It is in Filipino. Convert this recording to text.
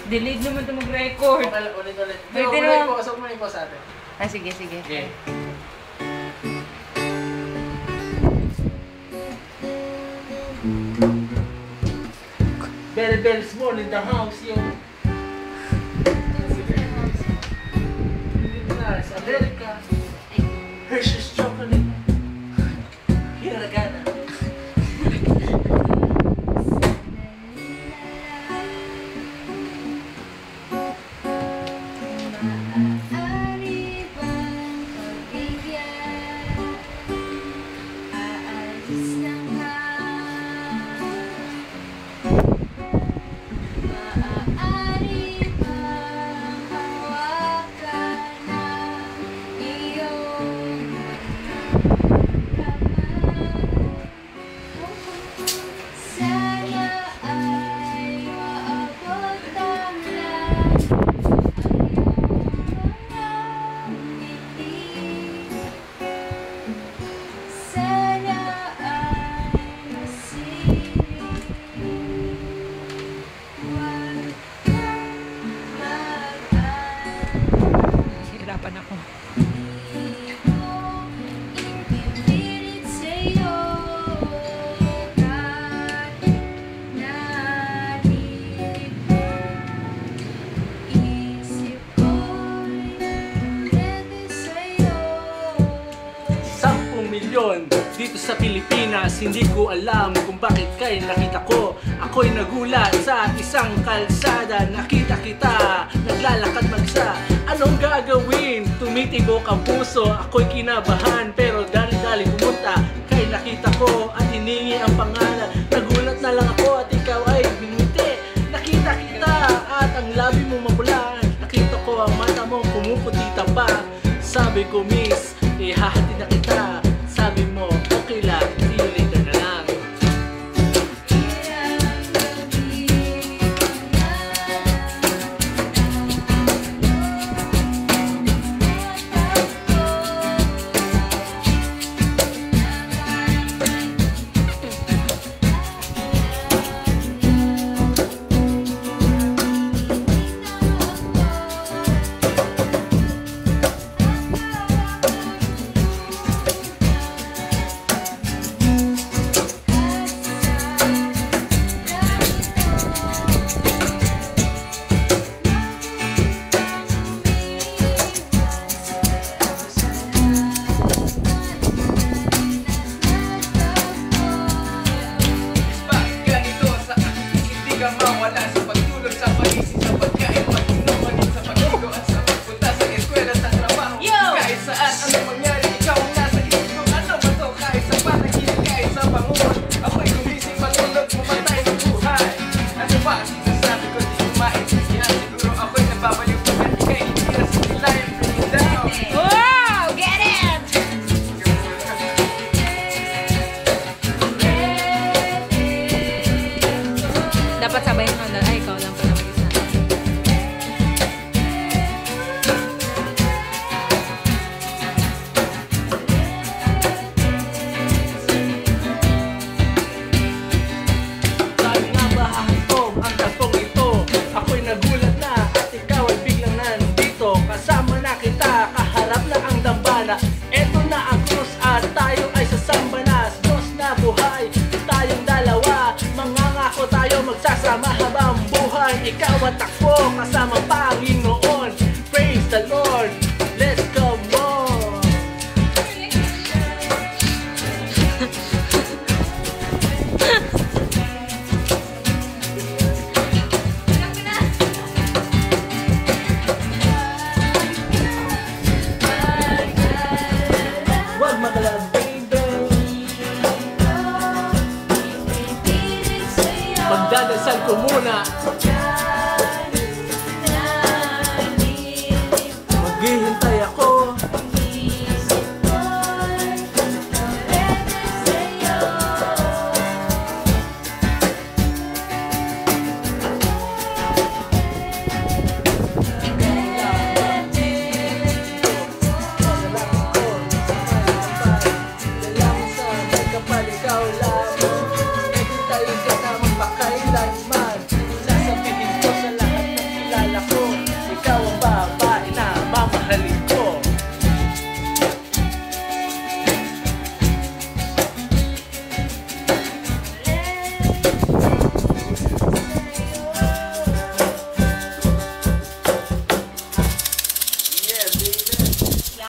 Delete naman ito mag-record. Okay, ulit. Ulit po. Asok mo yung po sa atin. Ah, sige. Okay. Bell small in the house, yo. America. Hershey's chocolate. Hiragana. Dito sa Pilipinas, hindi ko alam kung bakit kay nakita ko. Ako'y nagulat sa isang kalsada. Nakita kita, naglalakad magsa. Anong gagawin? Tumitibok ang puso. Ako'y kinabahan, pero dali-dali pumunta. Kay nakita ko at hiningi ang pangalan. Nagulat na lang ako at ikaw ay biniti. Nakita kita at ang labi mo mapula. Nakita ko ang mata mo pumuputita pa. Sabi ko, miss, ihahatid na kita. Sabi mo, okay lang, see you later na lang. Mawala sa pagtulog, sa pagising, sa pagkain, pag-inuman, sa pag-igo at sa pagpunta sa eskwela, sa trabaho. Kahit saan, anong mangyari, ikaw ang nasa isip ko. Ano ba to? Kahit sa panaginip, kahit sa bangungot, ako'y gumising, matulog, mamatay ng buhay. Ano ba ang sinasabi ko, di maintindihan? Siguro ako'y nababaliw ko at ika'y hindi na sinilayan, bringing down. Wow! Get it! Dapat sabay mo na. Ay, ikaw lang pala mag-isa. Sabi nga ba hahantog ang tagpong ito? Ako'y nagulat na at ikaw ay biglang nandito. Kasama na kita, kaharap na ang dambana. Eto na ang krus at tayo ay sasamba na. Diyos na buhay, tayong dalawa. Mangangako tayo magsasama habang buhay. Ikaw at ako, kasama Panginoon.